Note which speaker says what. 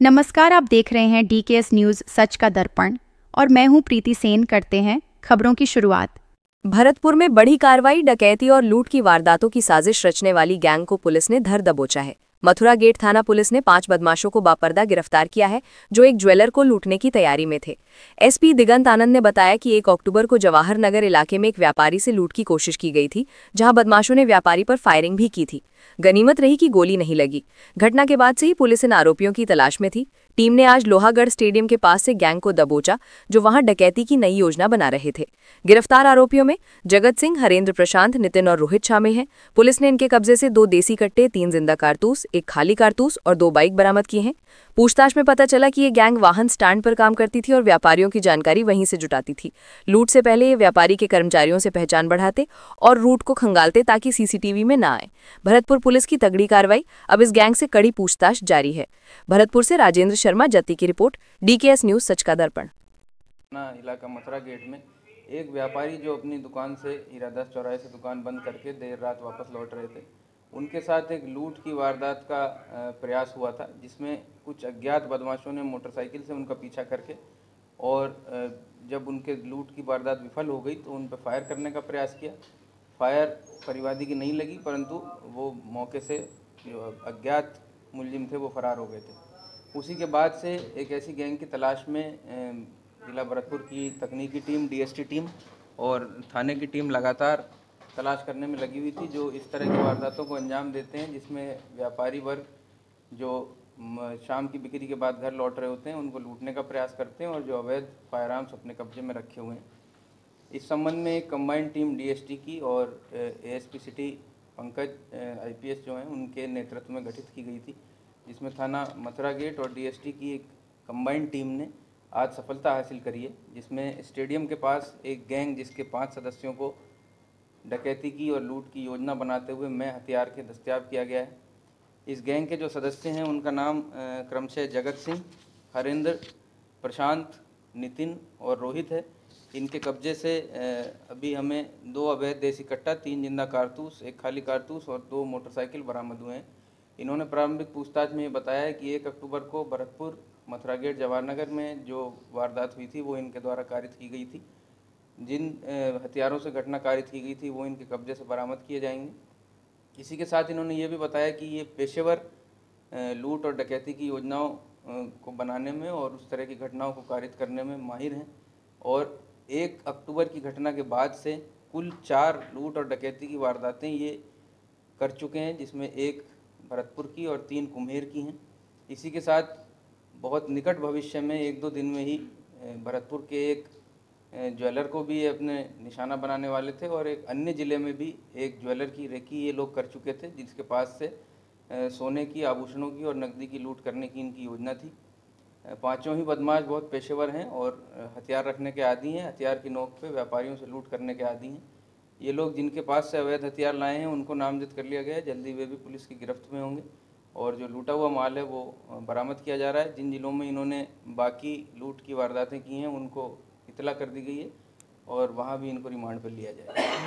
Speaker 1: नमस्कार, आप देख रहे हैं डीकेएस न्यूज सच का दर्पण और मैं हूं प्रीति सेन। करते हैं खबरों की शुरुआत।
Speaker 2: भरतपुर में बड़ी कार्रवाई, डकैती और लूट की वारदातों की साजिश रचने वाली गैंग को पुलिस ने धर दबोचा है। मथुरा गेट थाना पुलिस ने 5 बदमाशों को बापर्दा गिरफ्तार किया है, जो एक ज्वेलर को लूटने की तैयारी में थे। एसपी दिगंत आनंद ने बताया कि 1 अक्टूबर को जवाहर नगर इलाके में एक व्यापारी से लूट की कोशिश की गई थी, जहां बदमाशों ने व्यापारी पर फायरिंग भी की थी। गनीमत रही कि गोली नहीं लगी। घटना के बाद से ही पुलिस इन आरोपियों की तलाश में थी। टीम ने आज लोहागढ़ स्टेडियम के पास से गैंग को दबोचा, जो वहां डकैती की नई योजना बना रहे थे। गिरफ्तार आरोपियों में जगत सिंह, हरेंद्र प्रशांत, नितिन और रोहित शामिल हैं। पुलिस ने इनके कब्जे से 2 देसी कट्टे, 3 जिंदा कारतूस, 1 खाली कारतूस और 2 बाइक बरामद किए हैं। पूछताछ में पता चला कि ये गैंग वाहन स्टैंड पर काम करती थी और व्यापारियों की जानकारी वहीं से जुटाती थी। लूट से पहले ये व्यापारी के कर्मचारियों से पहचान बढ़ाते और रूट को खंगालते ताकि सीसीटीवी में न आए। भरतपुर पुलिस की तगड़ी कार्रवाई, अब इस गैंग से कड़ी पूछताछ जारी है। भरतपुर से राजेंद्र शर्मा जत्ती की रिपोर्ट, डीकेएस न्यूज सच का दर्पण।
Speaker 3: इलाका मथुरा गेट में एक व्यापारी जो अपनी दुकान से हीरादास चौराहे से दुकान बंद करके देर रात वापस लौट रहे थे, उनके साथ एक लूट की वारदात का प्रयास हुआ था, जिसमें कुछ अज्ञात बदमाशों ने मोटरसाइकिल से उनका पीछा करके और जब उनके लूट की वारदात विफल हो गई तो उन पर फायर करने का प्रयास किया। फायर परिवादी की नहीं लगी, परंतु वो मौके से जो अज्ञात मुलजिम थे वो फरार हो गए थे। उसी के बाद से एक ऐसी गैंग की तलाश में जिला भरतपुर की तकनीकी टीम, डीएसटी टीम और थाने की टीम लगातार तलाश करने में लगी हुई थी, जो इस तरह की वारदातों को अंजाम देते हैं, जिसमें व्यापारी वर्ग जो शाम की बिक्री के बाद घर लौट रहे होते हैं उनको लूटने का प्रयास करते हैं और जो अवैध फायर आर्म्स अपने कब्जे में रखे हुए हैं। इस संबंध में एक कंबाइंड टीम डीएसटी की और एएसपी सिटी पंकज आईपीएस जो हैं उनके नेतृत्व में गठित की गई थी, जिसमें थाना मथुरा गेट और डीएसटी की एक कंबाइंड टीम ने आज सफलता हासिल करी है, जिसमें स्टेडियम के पास एक गैंग जिसके 5 सदस्यों को डकैती की और लूट की योजना बनाते हुए मैं हथियार के दस्तयाब किया गया है। इस गैंग के जो सदस्य हैं उनका नाम क्रमशः जगत सिंह, हरेंद्र, प्रशांत, नितिन और रोहित है। इनके कब्जे से अभी हमें 2 अवैध देसी कट्टा, 3 जिंदा कारतूस, 1 खाली कारतूस और 2 मोटरसाइकिल बरामद हुए हैं। इन्होंने प्रारंभिक पूछताछ में ये बताया है कि 1 अक्टूबर को भरतपुर मथुरा गेट जवाहर नगर में जो वारदात हुई थी वो इनके द्वारा कारित की गई थी। जिन हथियारों से घटना कारित की गई थी वो इनके कब्जे से बरामद किए जाएंगे। इसी के साथ इन्होंने ये भी बताया कि ये पेशेवर लूट और डकैती की योजनाओं को बनाने में और उस तरह की घटनाओं को कारित करने में माहिर हैं और 1 अक्टूबर की घटना के बाद से कुल 4 लूट और डकैती की वारदातें ये कर चुके हैं, जिसमें 1 भरतपुर की और 3 कुम्हेर की हैं। इसी के साथ बहुत निकट भविष्य में 1-2 दिन में ही भरतपुर के एक ज्वेलर को भी अपने निशाना बनाने वाले थे और एक अन्य ज़िले में भी एक ज्वेलर की रेकी ये लोग कर चुके थे, जिसके पास से सोने की, आभूषणों की और नकदी की लूट करने की इनकी योजना थी। पांचों ही बदमाश बहुत पेशेवर हैं और हथियार रखने के आदी हैं, हथियार की नोक पे व्यापारियों से लूट करने के आदी हैं। ये लोग जिनके पास से अवैध हथियार लाए हैं उनको नामजद कर लिया गया है, जल्दी वे भी पुलिस की गिरफ्त में होंगे और जो लूटा हुआ माल है वो बरामद किया जा रहा है। जिन जिलों में इन्होंने बाकी लूट की वारदातें की हैं उनको इतला कर दी गई है और वहाँ भी इनको रिमांड पर लिया जाएगा।